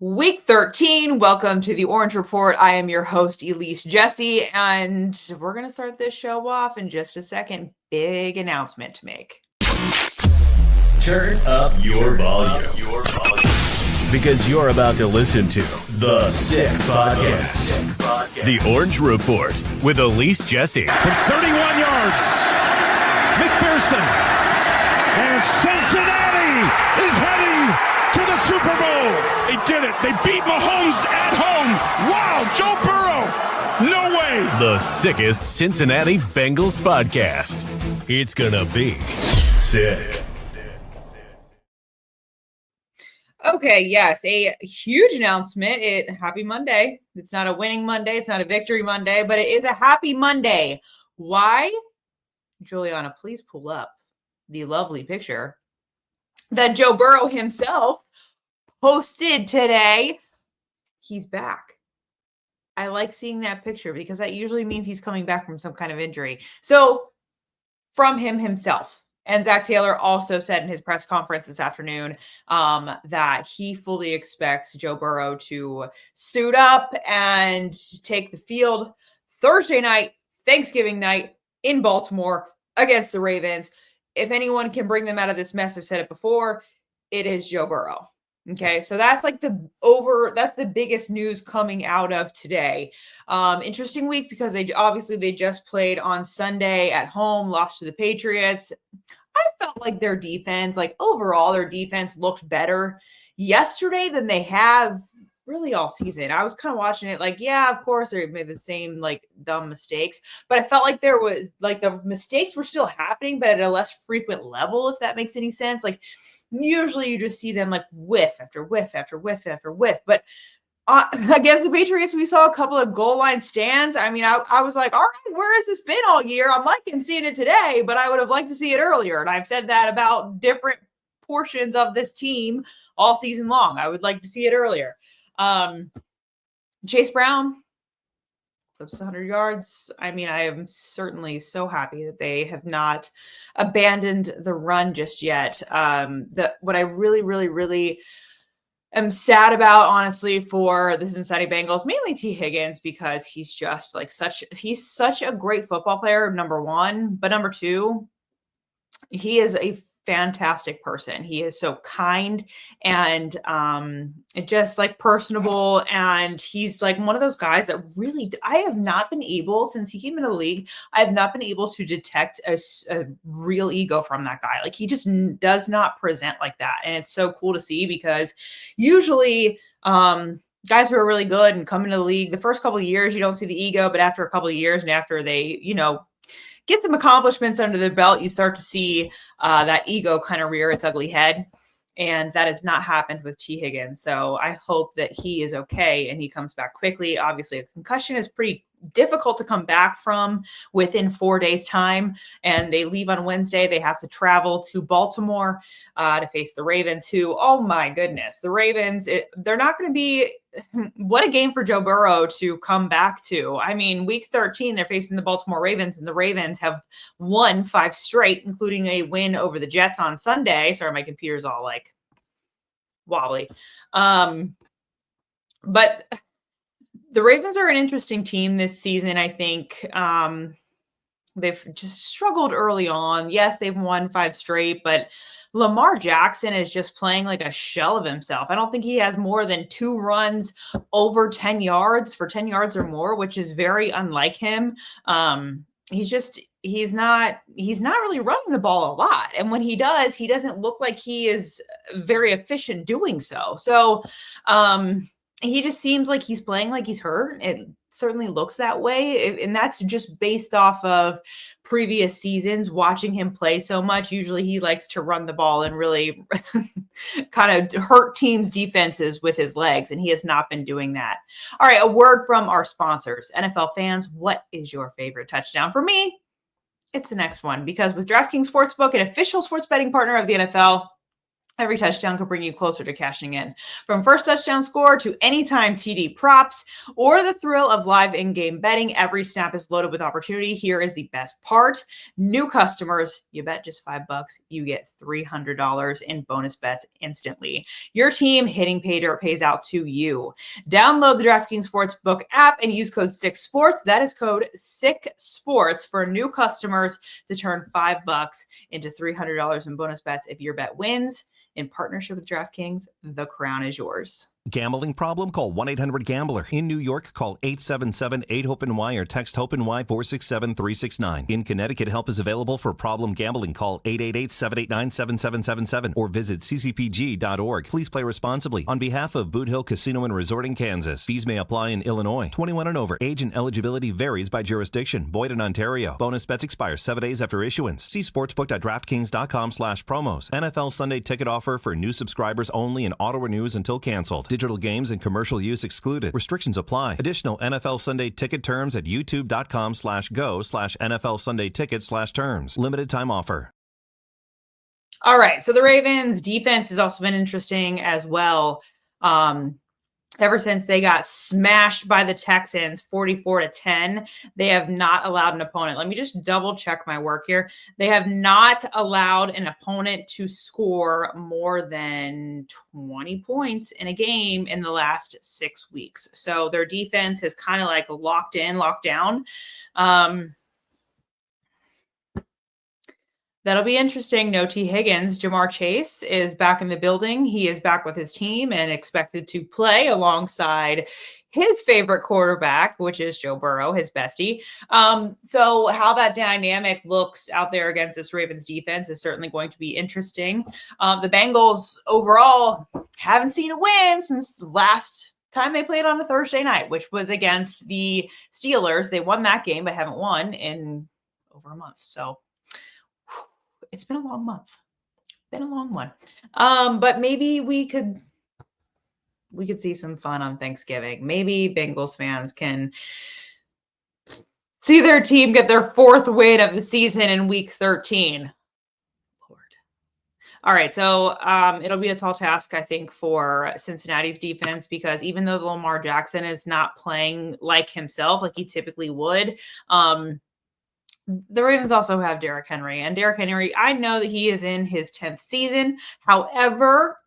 Week 13, welcome to the Orange Report. I am your host, Elise Jesse, and we're going to start this show off in just a second. Big announcement to make. Turn up your volume. Because you're about to listen to The Sick Podcast. The Orange Report with Elise Jesse. From 31 yards, McPherson. And Cincinnati is heading to the Super Bowl. They did it. They beat Mahomes at home. Wow, Joe Burrow. No way. The sickest Cincinnati Bengals podcast. It's gonna be sick. Okay, yes, a huge announcement. Happy Monday. It's not a winning Monday. It's not a victory Monday, but it is a happy Monday. Why? Juliana, please pull up the lovely picture that Joe Burrow himself posted today. He's back. I like seeing that picture because that usually means he's coming back from some kind of injury. So from him himself. And Zach Taylor also said in his press conference this afternoon that he fully expects Joe Burrow to suit up and take the field Thursday night, Thanksgiving night in Baltimore against the Ravens. If anyone can bring them out of this mess, I've said it before, it is Joe Burrow. Okay, so that's like that's the biggest news coming out of today. Interesting week because they just played on Sunday at home, lost to the Patriots. I felt like their defense, overall, their defense looked better yesterday than they have really all season. I was kind of watching it yeah, of course they made the same dumb mistakes, but I felt like there was the mistakes were still happening, but at a less frequent level, if that makes any sense. Usually you just see them whiff after whiff after whiff after whiff, but against the Patriots, we saw a couple of goal line stands. I mean, I was like, all right, where has this been all year? I'm liking seeing it today, but I would have liked to see it earlier. And I've said that about different portions of this team all season long. I would like to see it earlier. Chase Brown clips 100 yards. I mean, I am certainly so happy that they have not abandoned the run just yet. What I really, really, really am sad about, honestly, for the Cincinnati Bengals, mainly T. Higgins, because he's just he's such a great football player, number one, but number two, he is a fantastic person. He is so kind and just personable, and he's one of those guys that really, I have not been able, since he came into the league, I have not been able to detect a real ego from that guy. He just does not present like that, and it's so cool to see because usually guys who are really good and come into the league, the first couple of years you don't see the ego, but after a couple of years and after they get some accomplishments under the belt, you start to see that ego kind of rear its ugly head. And that has not happened with T. Higgins. So I hope that he is okay and he comes back quickly. Obviously, a concussion is pretty difficult to come back from within 4 days' time. And they leave on Wednesday. They have to travel to Baltimore to face the Ravens, who, oh my goodness, the Ravens, they're not going to be, what a game for Joe Burrow to come back to. I mean, week 13, they're facing the Baltimore Ravens, and the Ravens have won 5 straight, including a win over the Jets on Sunday. Sorry, my computer's all wobbly. But the Ravens are an interesting team this season. I think they've just struggled early on. Yes, they've won 5 straight, but Lamar Jackson is just playing like a shell of himself. I don't think he has more than 2 runs over 10 yards for 10 yards or more, which is very unlike him. He's not really running the ball a lot. And when he does, he doesn't look like he is very efficient doing so. So he just seems like he's playing like he's hurt. It certainly looks that way. And that's just based off of previous seasons, watching him play so much. Usually he likes to run the ball and really kind of hurt teams' defenses with his legs. And he has not been doing that. All right, a word from our sponsors. NFL fans, what is your favorite touchdown? For me, it's the next one, because with DraftKings Sportsbook, an official sports betting partner of the NFL, Every touchdown could bring you closer to cashing in. From first touchdown score to anytime TD props or the thrill of live in-game betting, every snap is loaded with opportunity. Here is the best part. New customers, you bet just $5, you get $300 in bonus bets instantly. Your team hitting pay dirt pays out to you. Download the DraftKings Sportsbook app and use code SICKSPORTS. That is code SICKSPORTS for new customers to turn $5 into $300 in bonus bets if your bet wins. In partnership with DraftKings, the crown is yours. Gambling problem? Call 1-800-GAMBLER. In New York, call 877-8-HOPE-NY or text HOPE-NY 467-369. In Connecticut, help is available for problem gambling. Call 888-789-7777 or visit ccpg.org. Please play responsibly. On behalf of Boot Hill Casino and Resort in Kansas, fees may apply in Illinois. 21 and over. Age and eligibility varies by jurisdiction. Void in Ontario. Bonus bets expire 7 days after issuance. See sportsbook.draftkings.com/promos. NFL Sunday ticket offer for new subscribers only and auto renews until canceled. Digital games and commercial use excluded. Restrictions apply. Additional NFL Sunday ticket terms at youtube.com/go/NFL Sunday ticket/terms. Limited time offer. All right. So the Ravens defense has also been interesting as well. Ever since they got smashed by the Texans 44-10, they have not allowed an opponent. Let me just double check my work here. They have not allowed an opponent to score more than 20 points in a game in the last 6 weeks. So their defense has kind of like locked down. That'll be interesting. No T. Higgins. Jamar Chase is back in the building. He is back with his team and expected to play alongside his favorite quarterback, which is Joe Burrow, his bestie. So how that dynamic looks out there against this Ravens defense is certainly going to be interesting. The Bengals overall haven't seen a win since the last time they played on a Thursday night, which was against the Steelers. They won that game, but haven't won in over a month. So it's been a long month. Been a long one. But maybe we could see some fun on Thanksgiving. Maybe Bengals fans can see their team get their 4th win of the season in week 13. Lord. All right. So it'll be a tall task, I think, for Cincinnati's defense, because even though Lamar Jackson is not playing like himself, like he typically would, the Ravens also have Derrick Henry. And Derrick Henry, I know that he is in his 10th season. However,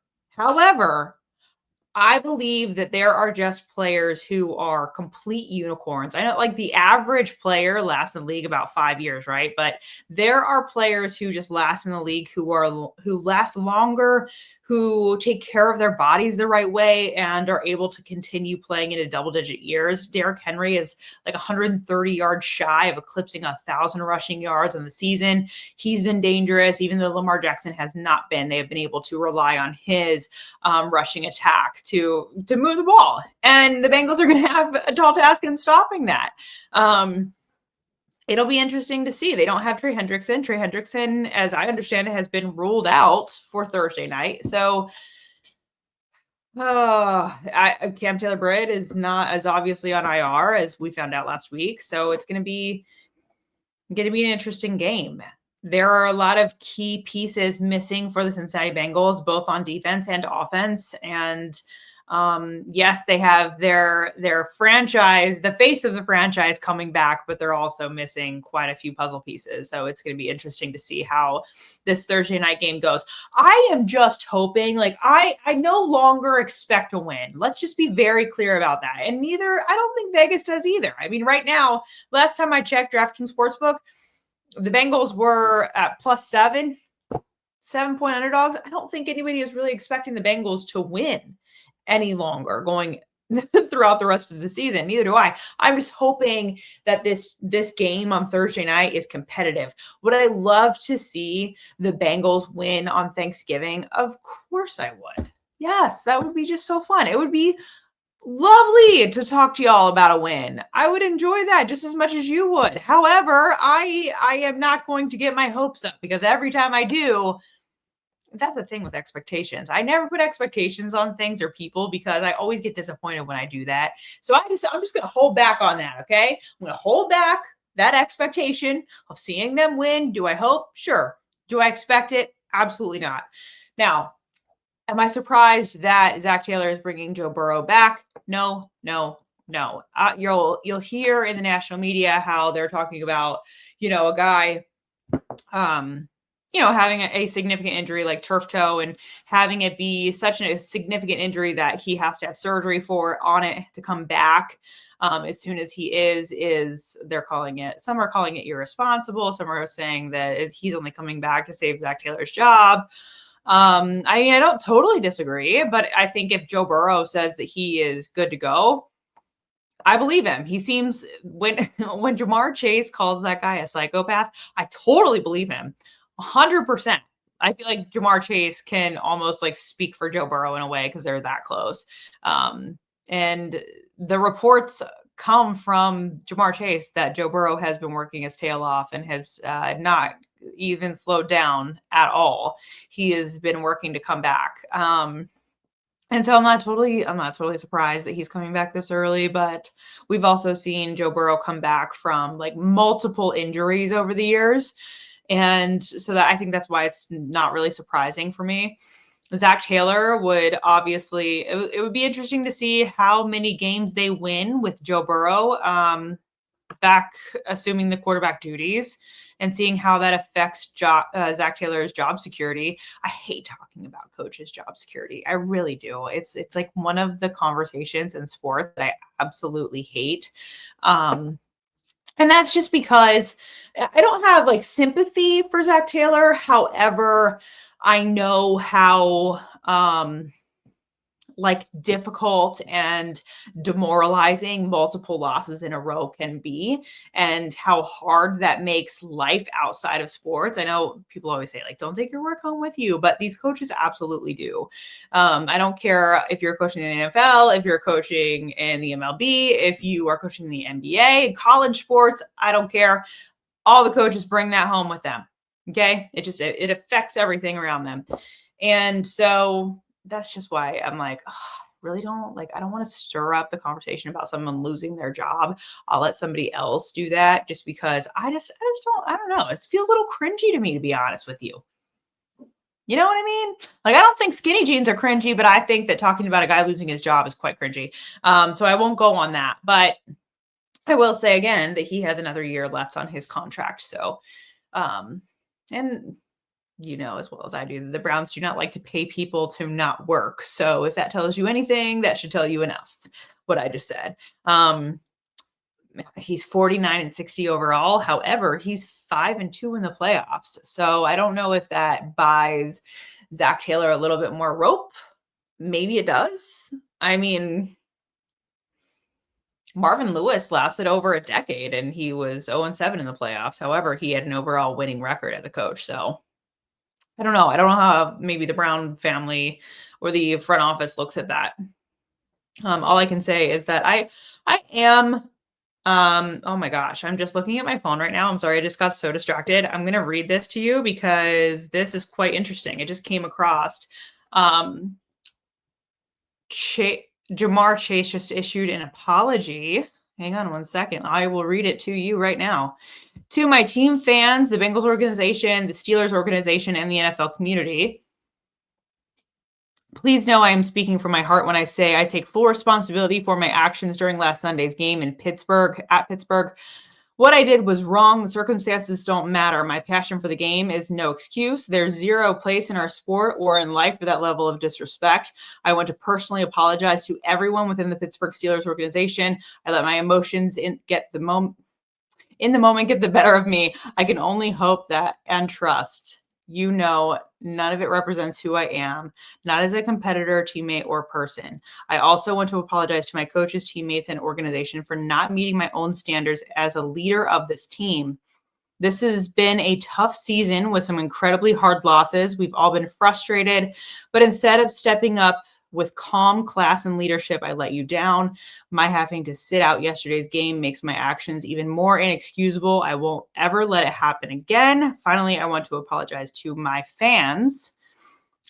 I believe that there are just players who are complete unicorns. I know like the average player lasts in the league about 5 years, right? But there are players who just last in the league who last longer, who take care of their bodies the right way and are able to continue playing into double-digit years. Derrick Henry is like 130 yards shy of eclipsing 1,000 rushing yards on the season. He's been dangerous, even though Lamar Jackson has not been. They have been able to rely on his rushing attack to move the ball. And the Bengals are going to have a tall task in stopping that. It'll be interesting to see. They don't have Trey Hendrickson. Trey Hendrickson, as I understand it, has been ruled out for Thursday night. So Cam Taylor-Britt is not as obviously on IR as we found out last week. So it's going to be an interesting game. There are a lot of key pieces missing for the Cincinnati Bengals, both on defense and offense. And yes, they have their franchise, the face of the franchise coming back, but they're also missing quite a few puzzle pieces. So it's going to be interesting to see how this Thursday night game goes. I am just hoping, like, I no longer expect a win. Let's just be very clear about that. And I don't think Vegas does either. I mean, right now, last time I checked DraftKings Sportsbook, the Bengals were at +7 point underdogs. I don't think anybody is really expecting the Bengals to win any longer going throughout the rest of the season. Neither do I. I'm just hoping that this game on Thursday night is competitive. Would I love to see the Bengals win on Thanksgiving? Of course I would. Yes, that would be just so fun. It would be lovely to talk to y'all about a win. I would enjoy that just as much as you would. However, I am not going to get my hopes up, because every time I do, that's the thing with expectations. I never put expectations on things or people, because I always get disappointed when I do that. So I'm just going to hold back on that. Okay. I'm going to hold back that expectation of seeing them win. Do I hope? Sure. Do I expect it? Absolutely not. Now, Am I surprised that Zach Taylor is bringing Joe Burrow back? No. You'll hear in the national media how they're talking about, a guy, having a significant injury like turf toe and having it be such a significant injury that he has to have surgery on it to come back. As soon as he they're calling it, some are calling it irresponsible. Some are saying that he's only coming back to save Zach Taylor's job. I don't totally disagree, but I think if Joe Burrow says that he is good to go, I believe him. He seems, when Jamar Chase calls that guy a psychopath, I totally believe him 100%. I feel like Jamar Chase can almost like speak for Joe Burrow in a way because they're that close. And the reports come from Jamar Chase that Joe Burrow has been working his tail off and has not even slowed down at all. He has been working to come back. And so I'm not totally surprised that he's coming back this early, but we've also seen Joe Burrow come back from like multiple injuries over the years. And so that I think that's why it's not really surprising for me. Zach Taylor would obviously, it would be interesting to see how many games they win with Joe Burrow back, assuming the quarterback duties, and seeing how that affects Zach Taylor's job security. I hate talking about coaches' job security. I really do. It's like one of the conversations in sport that I absolutely hate. And that's just because I don't have like sympathy for Zach Taylor. However, I know how like difficult and demoralizing multiple losses in a row can be, and how hard that makes life outside of sports. I know people always say like, don't take your work home with you, but these coaches absolutely do. I don't care if you're coaching in the NFL, if you're coaching in the MLB, if you are coaching in the NBA, college sports, I don't care. All the coaches bring that home with them. Okay. It affects everything around them. And so that's just why I'm like, I don't want to stir up the conversation about someone losing their job. I'll let somebody else do that just because I don't know. It feels a little cringy to me, to be honest with you. You know what I mean? Like, I don't think skinny jeans are cringy, but I think that talking about a guy losing his job is quite cringy. So I won't go on that, but I will say again that he has another year left on his contract. So, and as well as I do, the Browns do not like to pay people to not work. So if that tells you anything, that should tell you enough, what I just said. He's 49-60 overall. However, he's 5-2 in the playoffs. So I don't know if that buys Zach Taylor a little bit more rope. Maybe it does. I mean, Marvin Lewis lasted over a decade and he was 0-7 in the playoffs. However, he had an overall winning record as a coach. So I don't know. I don't know how maybe the Brown family or the front office looks at that. All I can say is that I am, oh my gosh, I'm just looking at my phone right now. I'm sorry. I just got so distracted. I'm going to read this to you because this is quite interesting. It just came across. Jamar Chase just issued an apology. Hang on one second. I will read it to you right now. To my team fans, the Bengals organization, the Steelers organization, and the NFL community, please know I am speaking from my heart when I say I take full responsibility for my actions during last Sunday's game at Pittsburgh. What I did was wrong. The circumstances don't matter. My passion for the game is no excuse. There's zero place in our sport or in life for that level of disrespect. I want to personally apologize to everyone within the Pittsburgh Steelers organization. I let my emotions in the moment get the better of me. I can only hope that and trust. None of it represents who I am, not as a competitor, teammate, or person. I also want to apologize to my coaches, teammates, and organization for not meeting my own standards as a leader of this team. This has been a tough season with some incredibly hard losses. We've all been frustrated, but instead of stepping up with calm, class, and leadership, I let you down. My having to sit out yesterday's game makes my actions even more inexcusable. I won't ever let it happen again. Finally, I want to apologize to my fans.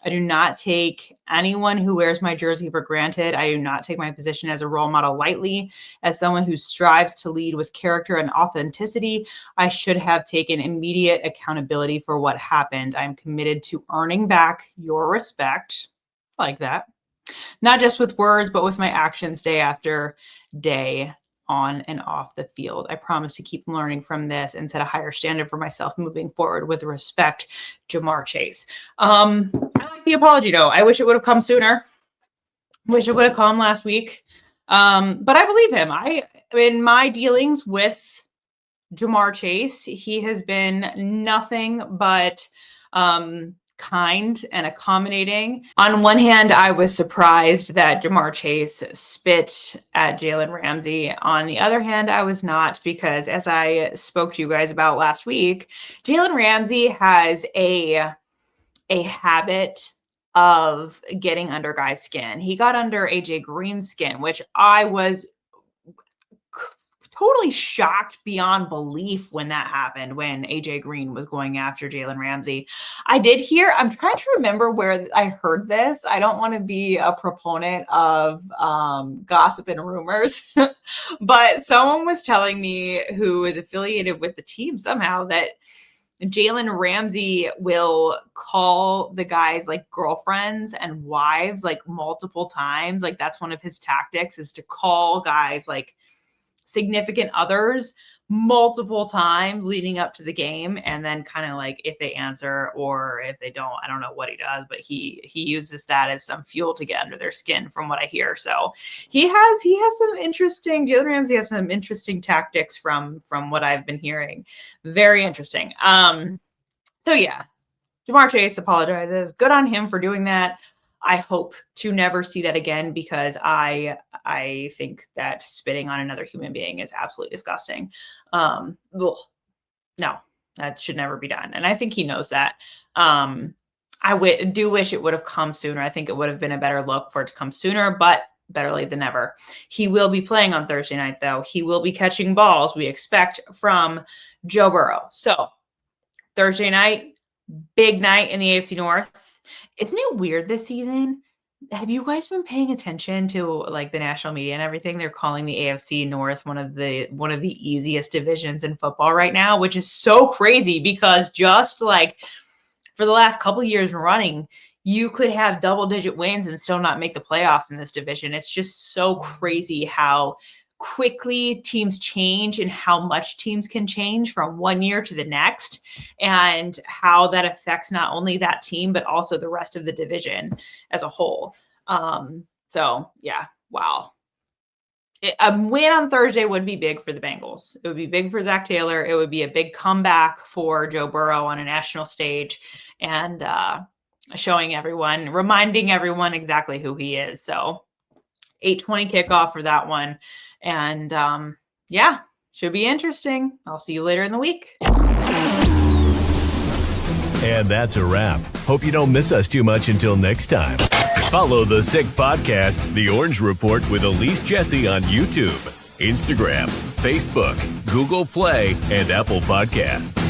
I do not take anyone who wears my jersey for granted. I do not take my position as a role model lightly. As someone who strives to lead with character and authenticity, I should have taken immediate accountability for what happened. I'm committed to earning back your respect. like that. Not just with words, but with my actions day after day on and off the field. I promise to keep learning from this and set a higher standard for myself moving forward with respect, Ja'Marr Chase. I like the apology though. I wish it would have come sooner. Wish it would have come last week. But I believe him. In my dealings with Ja'Marr Chase, he has been nothing but kind and accommodating. On one hand, I was surprised that Ja'Marr Chase spit at Jalen Ramsey. On the other hand, I was not, because as I spoke to you guys about last week, Jalen Ramsey has a habit of getting under guys' skin. He got under AJ Green's skin, which I was totally shocked beyond belief when that happened, when AJ Green was going after Jalen Ramsey. I'm trying to remember where I heard this. I don't want to be a proponent of gossip and rumors, but someone was telling me, who is affiliated with the team somehow, that Jalen Ramsey will call the guys like girlfriends and wives like multiple times. Like that's one of his tactics, is to call guys like significant others multiple times leading up to the game, and then kind of like if they answer or if they don't, I don't know what he does, but he uses that as some fuel to get under their skin, from what I hear. So Jalen Ramsey has some interesting tactics from what I've been hearing. Very interesting. So yeah, Ja'Marr Chase apologizes. Good on him for doing that. I hope to never see that again, because I think that spitting on another human being is absolutely disgusting. No, that should never be done. And I think he knows that. I do wish it would have come sooner. I think it would have been a better look for it to come sooner, but better late than never. He will be playing on Thursday night, though. He will be catching balls, we expect, from Joe Burrow. So Thursday night, big night in the AFC North. Isn't it weird this season? Have you guys been paying attention to like the national media and everything? They're calling the AFC North one of the easiest divisions in football right now, which is so crazy, because just like for the last couple of years running, you could have double-digit wins and still not make the playoffs in this division. It's just so crazy how quickly teams change and how much teams can change from one year to the next, and how that affects not only that team, but also the rest of the division as a whole. So yeah, wow. A win on Thursday would be big for the Bengals. It would be big for Zach Taylor. It would be a big comeback for Joe Burrow on a national stage, and reminding everyone exactly who he is. So 8:20 kickoff for that one. And yeah, should be interesting. I'll see you later in the week. And that's a wrap. Hope you don't miss us too much until next time. Follow the Sick Podcast, The Orange Report with Elise Jesse on YouTube, Instagram, Facebook, Google Play, and Apple Podcasts.